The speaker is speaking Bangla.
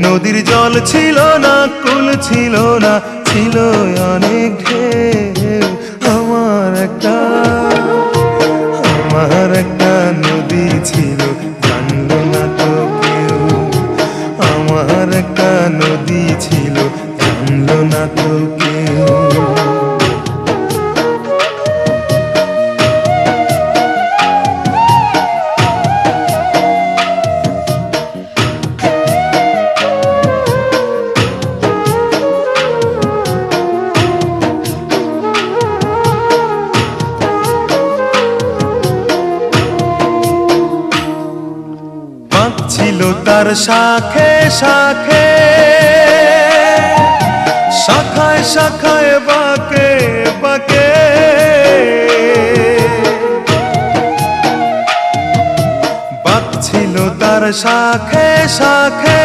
নদীর জল ছিল না, কুল ছিল না, ছিল অনেক ঢেউ। আমার একটা নদী ছিল, জানলো না তো কেউ। আমার একটা নদী ছিল, জানলো না তো কেউ। ছিল তার শাখে শাখে, শাখায় শাখায় বাঁকে বাঁকে, বাঁক ছিল তার শাখে শাখে।